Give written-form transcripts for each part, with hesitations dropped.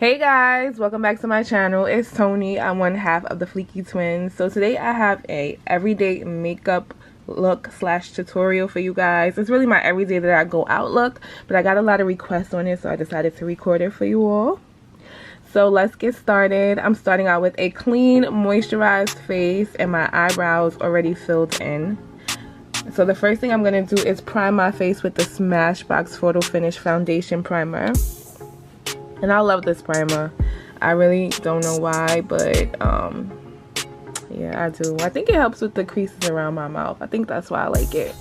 Hey guys, welcome back to my channel. It's Tony. I'm one half of the Fleeky twins. So today I have a everyday makeup look slash tutorial for you guys. It's really my everyday that I go out look, but I got a lot of requests on it, so I decided to record it for you all. So let's get started. I'm starting out with a clean moisturized face and my eyebrows already filled in. So the first thing I'm going to do is prime my face with the Smashbox Photo Finish Foundation Primer. And I love this primer. I really don't know why, but yeah, I do. I think it helps with the creases around my mouth. I think that's why I like it.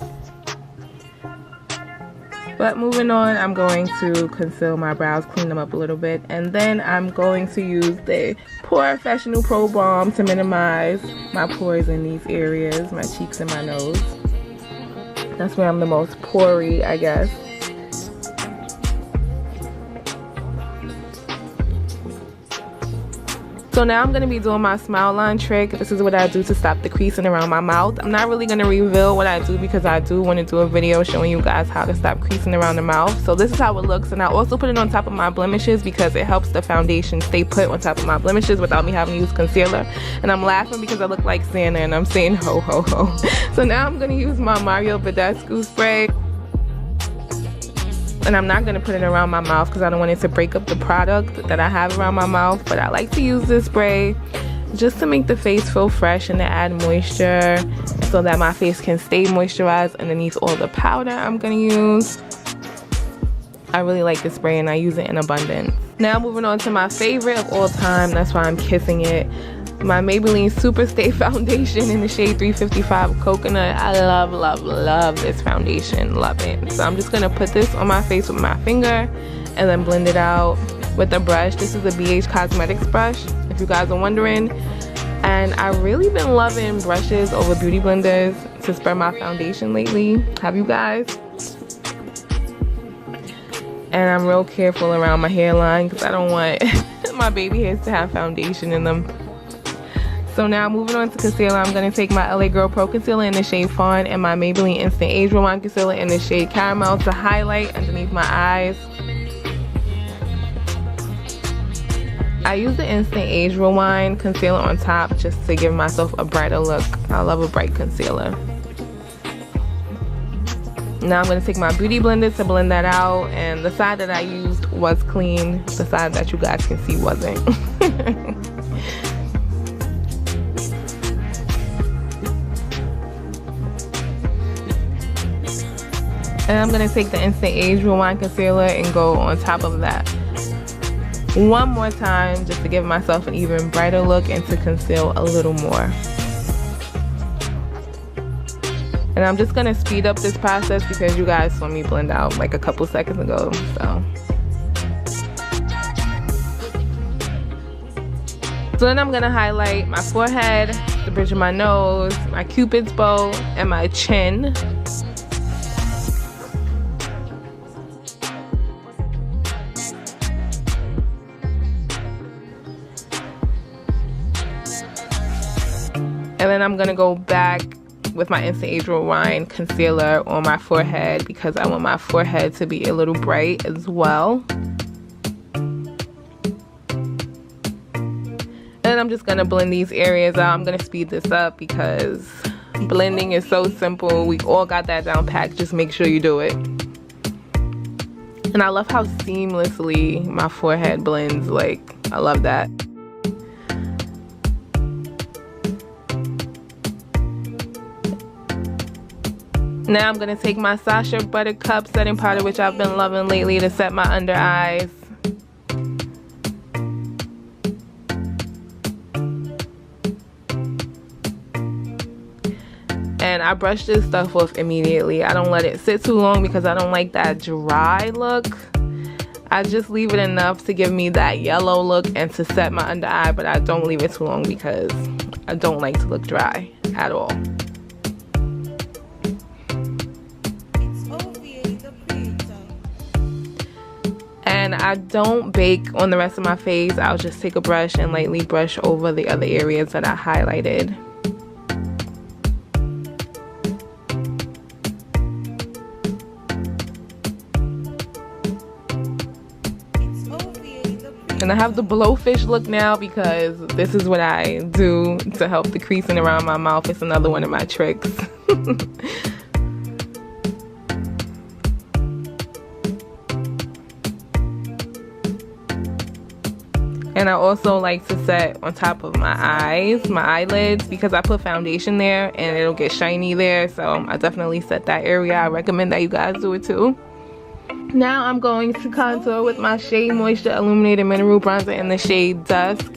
But moving on, I'm going to conceal my brows, clean them up a little bit, and then I'm going to use the POREfessional Pro Balm to minimize my pores in these areas, my cheeks and my nose. That's where I'm the most pory, I guess. So now I'm going to be doing my smile line trick. This is what I do to stop the creasing around my mouth. I'm not really going to reveal what I do because I do want to do a video showing you guys how to stop creasing around the mouth. So this is how it looks, and I also put it on top of my blemishes because it helps the foundation stay put on top of my blemishes without me having to use concealer. And I'm laughing because I look like Santa and I'm saying ho ho ho. So now I'm going to use my Badescu spray. And I'm not going to put it around my mouth because I don't want it to break up the product that I have around my mouth. But I like to use this spray just to make the face feel fresh and to add moisture so that my face can stay moisturized underneath all the powder I'm going to use. I really like this spray and I use it in abundance. Now moving on to my favorite of all time. That's why I'm kissing it. My Maybelline Superstay foundation in the shade 355 Coconut. I love, love, love this foundation. Love it. So I'm just going to put this on my face with my finger and then blend it out with a brush. This is a BH Cosmetics brush, if you guys are wondering. And I've really been loving brushes over beauty blenders to spread my foundation lately. Have you guys? And I'm real careful around my hairline because I don't want my baby hairs to have foundation in them. So now moving on to concealer, I'm going to take my LA Girl Pro Concealer in the shade Fawn and my Maybelline Instant Age Rewind Concealer in the shade Caramel to highlight underneath my eyes. I use the Instant Age Rewind Concealer on top just to give myself a brighter look. I love a bright concealer. Now I'm going to take my Beauty Blender to blend that out, and the side that I used was clean. The side that you guys can see wasn't. And I'm going to take the Instant Age Rewind Concealer and go on top of that one more time just to give myself an even brighter look and to conceal a little more. And I'm just going to speed up this process because you guys saw me blend out like a couple seconds ago. So then I'm going to highlight my forehead, the bridge of my nose, my cupid's bow, and my chin. And then I'm going to go back with my Instant Age Rewind Concealer on my forehead because I want my forehead to be a little bright as well. And I'm just going to blend these areas out. I'm going to speed this up because blending is so simple. We all got that down pat. Just make sure you do it. And I love how seamlessly my forehead blends. Like, I love that. Now I'm going to take my Sacha Buttercup setting powder, which I've been loving lately, to set my under eyes. And I brush this stuff off immediately. I don't let it sit too long because I don't like that dry look. I just leave it enough to give me that yellow look and to set my under eye, but I don't leave it too long because I don't like to look dry at all. And I don't bake on the rest of my face. I'll just take a brush and lightly brush over the other areas that I highlighted. And And I have the blowfish look now because this is what I do to help the creasing around my mouth. It's another one of my tricks. And I also like to set on top of my eyes, my eyelids, because I put foundation there and it'll get shiny there. So I definitely set that area. I recommend that you guys do it too. Now I'm going to contour with my Shea Moisture Illuminating Mineral Bronzer in the shade Dusk.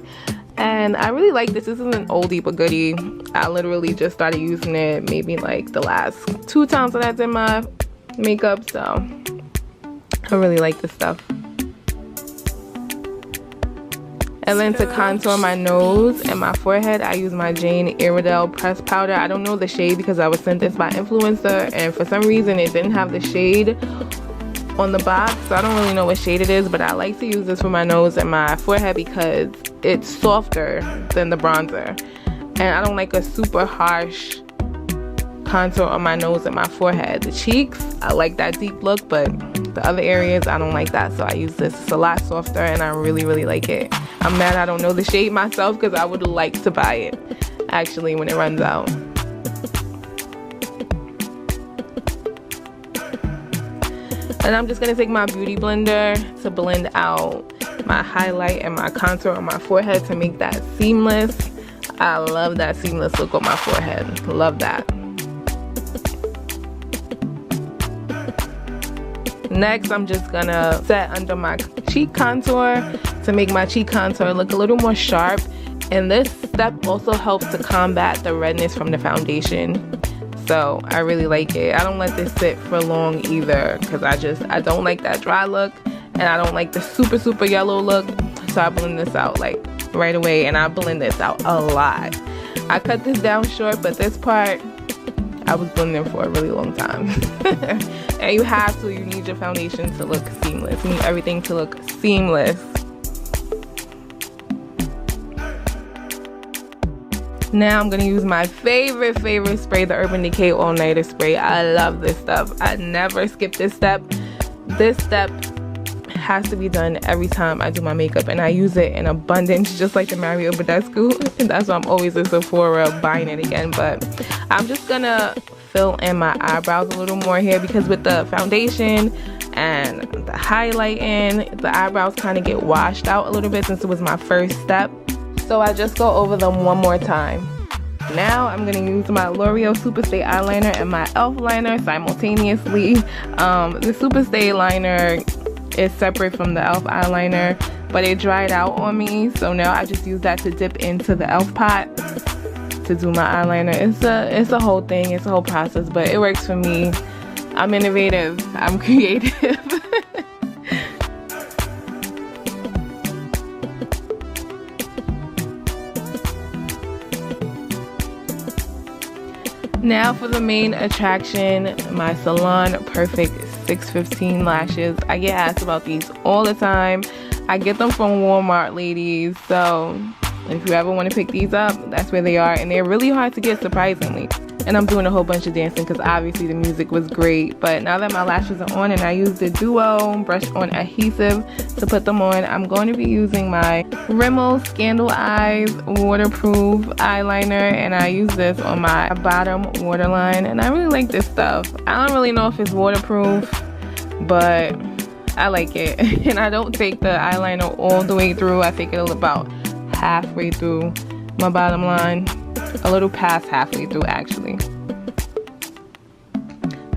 And I really like this. This is an oldie but goodie. I literally just started using it maybe like the last 2 times that I did my makeup. So I really like this stuff. And then to contour my nose and my forehead, I use my Jane Iredale pressed powder. I don't know the shade because I was sent this by influencer, and for some reason it didn't have the shade on the box, so I don't really know what shade it is, but I like to use this for my nose and my forehead because it's softer than the bronzer. And I don't like a super harsh contour on my nose and my forehead. The cheeks, I like that deep look, but the other areas I don't like that, so I use this. It's a lot softer and I really like it. I'm mad I don't know the shade myself because I would like to buy it actually when it runs out. And I'm just gonna take my beauty blender to blend out my highlight and my contour on my forehead to make that seamless. I love that seamless look on my forehead. Love that. Next, I'm just gonna set under my cheek contour to make my cheek contour look a little more sharp. And this step also helps to combat the redness from the foundation. So I really like it. I don't let this sit for long either because I don't like that dry look and I don't like the super yellow look. So I blend this out like right away, and I blend this out a lot. I cut this down short, but this part I was blending for a really long time. And you have to, you need your foundation to look seamless. You need everything to look seamless. Now I'm gonna use my favorite spray, the Urban Decay All Nighter Spray. I love this stuff. I never skip this step. This step has to be done every time I do my makeup, and I use it in abundance, just like the Mario Badescu. And that's why I'm always at Sephora buying it again. But I'm just gonna fill in my eyebrows a little more here because with the foundation and the highlighting, the eyebrows kind of get washed out a little bit since it was my first step. So I just go over them one more time. Now I'm going to use my L'Oreal Superstay eyeliner and my e.l.f. liner simultaneously. The Superstay liner is separate from the e.l.f. eyeliner, but it dried out on me. So now I just use that to dip into the e.l.f. pot to do my eyeliner. It's a whole thing. It's a whole process, but it works for me. I'm innovative. I'm creative. Now for the main attraction, my Salon Perfect 615 lashes. I get asked about these all the time. I get them from Walmart, ladies. So if you ever want to pick these up, that's where they are. And they're really hard to get, surprisingly. And I'm doing a whole bunch of dancing because obviously the music was great. But now that my lashes are on and I use the Duo Brush On Adhesive to put them on, I'm going to be using my Rimmel Scandaleyes waterproof eyeliner. And I use this on my bottom waterline. And I really like this stuff. I don't really know if it's waterproof, but I like it. And I don't take the eyeliner all the way through. I take it about halfway through my bottom line. A little past halfway through, actually.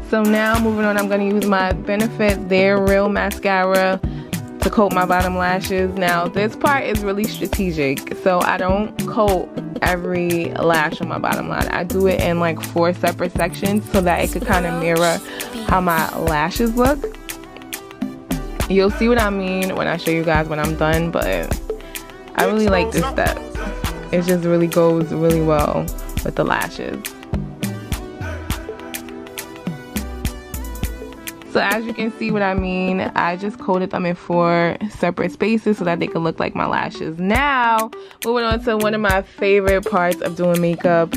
So now moving on, I'm going to use my Benefit They're Real mascara to coat my bottom lashes. Now this part is really strategic, so I don't coat every lash on my bottom line. I do it in like 4 separate sections so that it could kind of mirror how my lashes look. You'll see what I mean when I show you guys when I'm done, but I really like this step. It just really goes really well with the lashes. So as you can see what I mean, I just coated them in 4 separate spaces so that they could look like my lashes. Now, moving on to one of my favorite parts of doing makeup,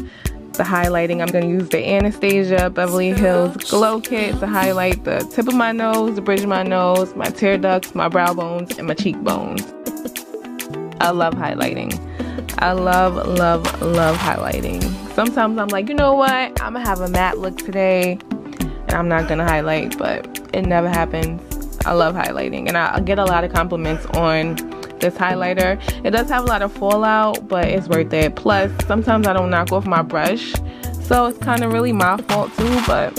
the highlighting. I'm going to use the Anastasia Beverly Hills Glow Kit to highlight the tip of my nose, the bridge of my nose, my tear ducts, my brow bones, and my cheekbones. I love highlighting. I love highlighting. Sometimes I'm like, you know what, I'm gonna have a matte look today and I'm not gonna highlight, but it never happens. I love highlighting, and I get a lot of compliments on this highlighter. It does have a lot of fallout, but it's worth it. Plus, sometimes I don't knock off my brush, so it's kind of really my fault too, but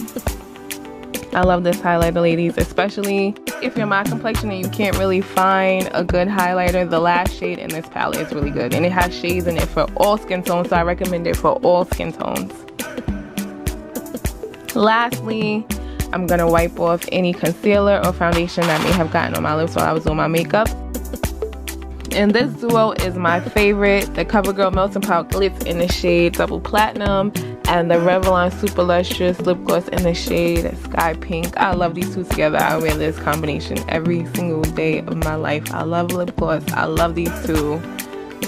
I love this highlighter, ladies, especially if you're my complexion and you can't really find a good highlighter. The Lash shade in this palette is really good, and it has shades in it for all skin tones, so I recommend it for all skin tones. Lastly, I'm gonna wipe off any concealer or foundation that may have gotten on my lips while I was doing my makeup. And this duo is my favorite, the CoverGirl Melting Pot Glitz in the shade Double Platinum, and the Revlon Super Lustrous Lip Gloss in the shade Sky Pink. I love these two together. I wear this combination every single day of my life. I love lip gloss. I love these two.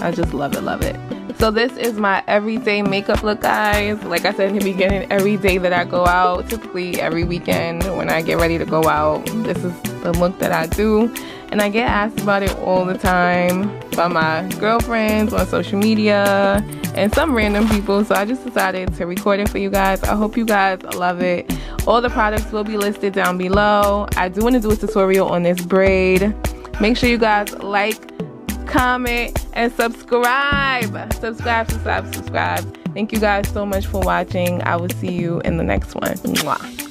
I just love it. So this is my everyday makeup look, guys. Like I said in the beginning, every day that I go out, typically every weekend when I get ready to go out, this is the look that I do. And I get asked about it all the time by my girlfriends on social media and some random people, so I just decided to record it for you guys. I hope you guys love it. All the products will be listed down below. I do want to do a tutorial on this braid. Make sure you guys like, comment, and subscribe. Subscribe. Thank you guys so much for watching. I will see you in the next one. Mwah.